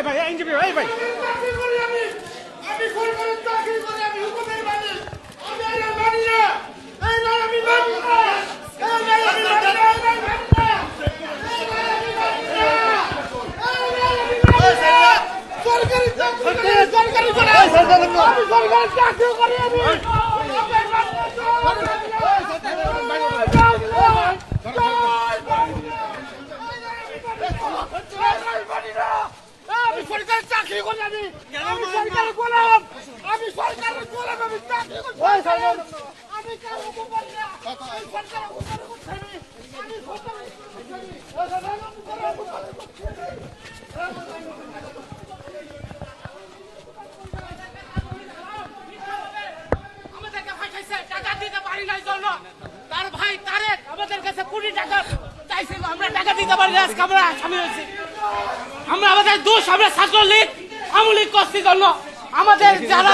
ভাই আইনজীবী ভাই ভাই তার ভাই তারেক আমাদের কাছে কোটি টাকা চাইছিল, আমরা টাকা দিতে পারি না। আজকে আমরা আসামি হয়েছি, আমরা আমাদের দোষ, আমরা ছাত্রলীগ আওয়ামী লীগ করছি জন্য আমাদের যারা